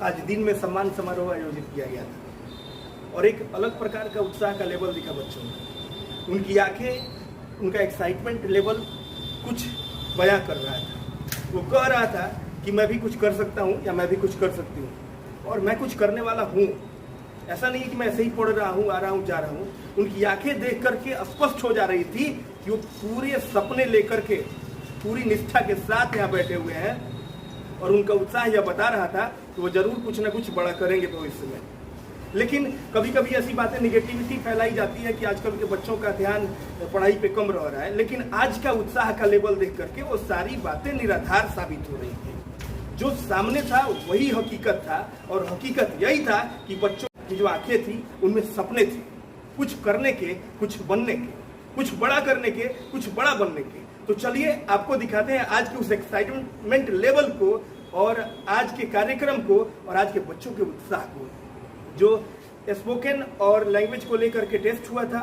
आज दिन में सम्मान समारोह आयोजित किया गया था और एक अलग प्रकार का उत्साह का लेवल दिखा बच्चों में। उनकी आंखें, उनका एक्साइटमेंट लेवल कुछ बयां कर रहा था। वो कह रहा था कि मैं भी कुछ कर सकता हूँ या मैं भी कुछ कर सकती हूँ और मैं कुछ करने वाला हूँ। ऐसा नहीं है कि मैं ऐसे ही पढ़ रहा हूँ, आ रहा हूँ, जा रहा हूँ। उनकी आंखें देख करके स्पष्ट हो जा रही थी कि वो पूरे सपने लेकर के पूरी निष्ठा के साथ यहाँ बैठे हुए हैं और उनका उत्साह यह बता रहा था कि वो जरूर कुछ ना कुछ बड़ा करेंगे भविष्य में। लेकिन कभी कभी ऐसी बातें, निगेटिविटी फैलाई जाती है कि आजकल के बच्चों का ध्यान पढ़ाई पे कम रह रहा है, लेकिन आज का उत्साह का लेवल देख करके वो सारी बातें निराधार साबित हो रही थी। जो सामने था वही हकीकत था और हकीकत यही था कि बच्चों की जो आंखें थी उनमें सपने थे, कुछ करने के, कुछ बनने के, कुछ बड़ा करने के, कुछ बड़ा बनने के। तो चलिए आपको दिखाते हैं आज के उस एक्साइटमेंट लेवल को और आज के कार्यक्रम को और आज के बच्चों के उत्साह को। जो स्पोकन और लैंग्वेज को लेकर के टेस्ट हुआ था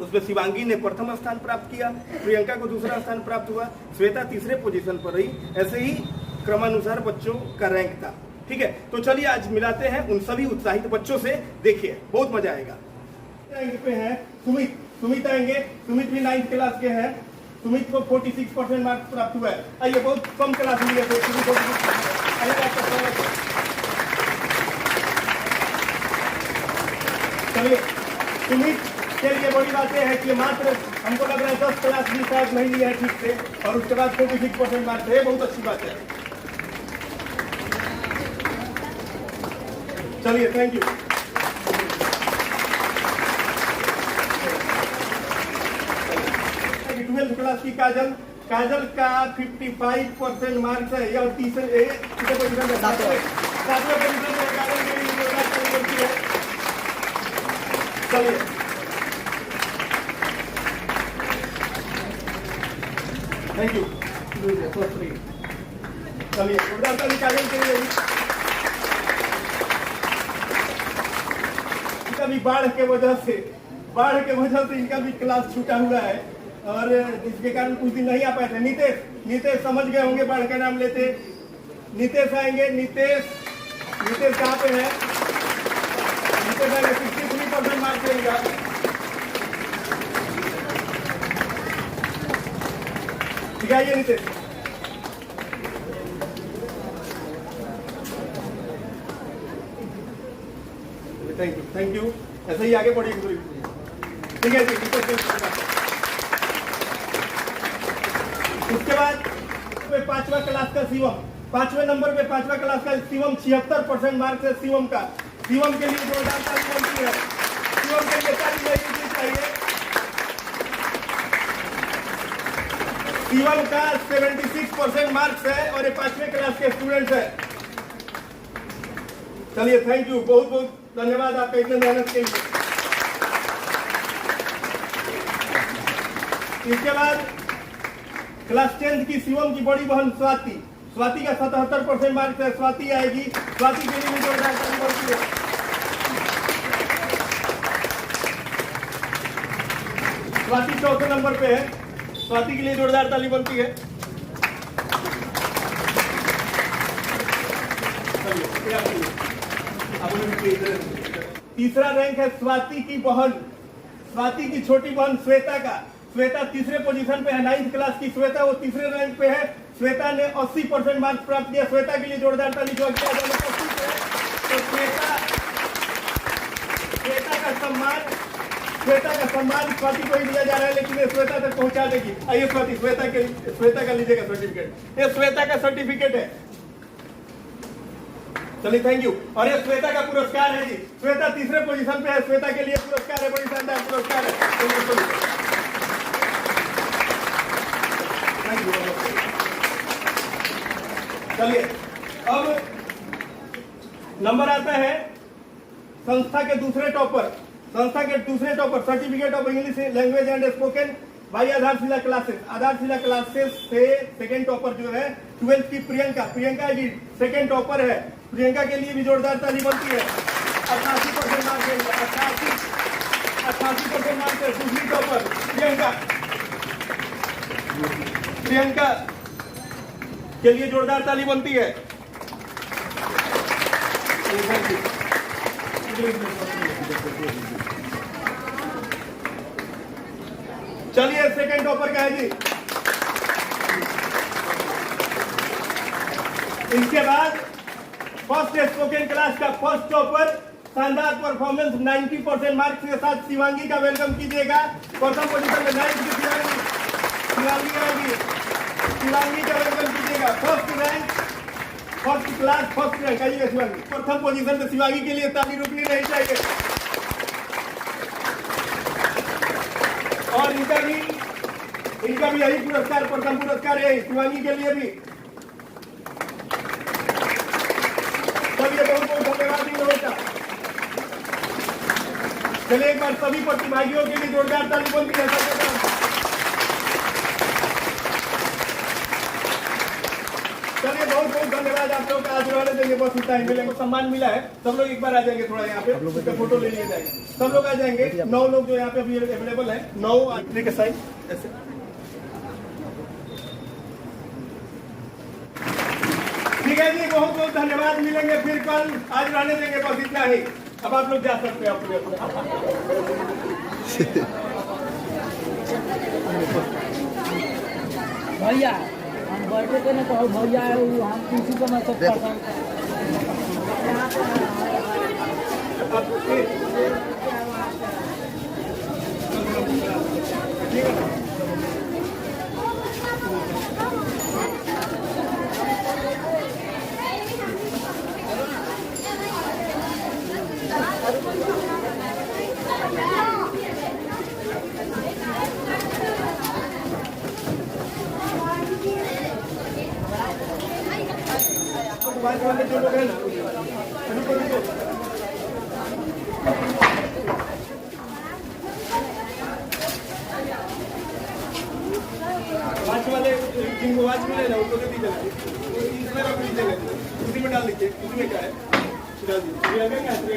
उसमें शिवांगी ने प्रथम स्थान प्राप्त किया, प्रियंका को दूसरा स्थान प्राप्त हुआ, श्वेता तीसरे पोजीशन पर रही। ऐसे ही क्रमानुसार बच्चों का रैंक था। ठीक है, तो चलिए आज मिलाते हैं उन सभी उत्साहित बच्चों से। देखिए बहुत मजा आएगा। रैंक पे है सुमित आएंगे। सुमित भी 9th क्लास के हैं। सुमित को 46% मार्क्स प्राप्त हुआ है। आइए, बहुत कम क्लास में थे। चलिए, सुमित के लिए बड़ी बात यह है कि मात्र हमको लग रहा है 10 क्लास भी शायद नहीं लिया है ठीक से और उसके बाद 46% मार्क्स है। बहुत अच्छी बात है। चलिए, थैंक यू। क्लास की काजल का 55% मार्क्स है और तीसरे सातवें पोजीशन पर काजल के लिए है। चलिए, थैंक यू। चलिए, काजल के लिए इनका भी बाढ़ के वजह से इनका भी क्लास छूटा हुआ है और जिसके कारण कुछ दिन नहीं आ पाए थे। नीतेश समझ गए होंगे बाढ़ का नाम लेते। नीतेश आएंगे। नीतेश कहाँ पे है? नीतेश आएंगे। 63% मार्क्स देगा। ठीक है, नीतेश। Thank you. ऐसे ही आगे बढ़िए। ठीक है जी। उसके बाद 5वां क्लास का शिवम, 5वें नंबर पे 5वां क्लास का शिवम 76% मार्क्स है। शिवम के लिए जोरदार ताली बनती है। शिवम के लिए ताली चाहिए। शिवम का 76% मार्क्स है और ये 5वें क्लास के स्टूडेंट है। चलिए, थैंक यू। बहुत बहुत धन्यवाद आपका इतने मेहनत के लिए। इसके बाद क्लास 10th की शिवम की बड़ी बहन स्वाति का 77% मार्क्स है। स्वाति आएगी। स्वाति के लिए भी जोरदार ताली बनती है। स्वाति 4थे नंबर पे है। स्वाति के लिए जोरदार ताली बनती है। तीसरा रैंक है स्वाति की बहन, स्वाति की छोटी बहन श्वेता का। श्वेता तीसरे पोजीशन पे है। 9th क्लास की श्वेता, वो तीसरे रैंक पे है। श्वेता ने 80% मार्क्स प्राप्त किया। श्वेता के लिए जोरदार ताली जो किया जाए। तो श्वेता का सम्मान स्वाति को ही दिया जा रहा है, लेकिन ये श्वेता तक पहुंचा देगी। आइए स्वाति, श्वेता का लीजिएगा सर्टिफिकेट। ये श्वेता का सर्टिफिकेट है। चलिए, थैंक यू। और ये श्वेता का पुरस्कार है जी। श्वेता तीसरे पोजीशन पे है। श्वेता के लिए पुरस्कार है, बड़ी शानदार पुरस्कार है। चलिए, अब नंबर आता है संस्था के दूसरे topper certificate of English language and spoken by आधारशिला क्लासेस से सेकेंड टॉपर जो है 12th की प्रियंका जी सेकेंड टॉपर है। प्रियंका के लिए भी जोरदार ताली बनती है। 88% मार्क्स है। 88% मार्क्स है। दूसरी टॉपर प्रियंका के लिए जोरदार ताली बनती है। चलिए सेकंड टॉपर का है जी। इसके बाद फर्स्ट स्पोकन क्लास का फर्स्ट टॉपर शानदार परफॉर्मेंस 90% मार्क्स के साथ शिवांगी का वेलकम कीजिएगा। प्रथम पोजीशन में 9 की शिवांगी आएगी। शिवांगी का वेलकम कीजिएगा। First rank, first class, first rank आइएगा शिवांगी। प्रथम पोजीशन में शिवांगी के लिए ताली रुकनी नहीं चाहिए। और इनका भी यही पुरस्कार, प्रथम पुरस्कार है शिवांगी के लिए भी। चलिए बहुत बहुत धन्यवाद इन लोगों का। चलिए एक बार सभी प्रतिभागियों के लिए जोरदार ताली बंदी है। चलिए बहुत बहुत धन्यवाद आप लोग का। आज रहने देंगे, बस इतना ही मिलेंगे। सम्मान मिला है, सब लोग एक बार आ जाएंगे थोड़ा यहाँ पे, उसका फोटो ले लिया जाएगा। सब लोग आ जाएंगे। 9 लोग जो यहाँ पे अभी अवेलेबल है, 9 आखिरी के साइन ऐसे। ठीक है जी, बहुत बहुत धन्यवाद। मिलेंगे फिर कल। आज रहने देंगे, बस इतना ही। अब आप लोग जा सकते हैं अपने अपने। भैया हम बैठे थे ना, तो भैया हम किसी को मैसेज करता हूँ। बात वाले जो लोग हैं ना, वाच वाले जिनको वाच मिले ना उनको दे दीजिए। इसमें रख लीजिएगा, उसी में डाल दीजिए। उसी में क्या है डाल दीजिए।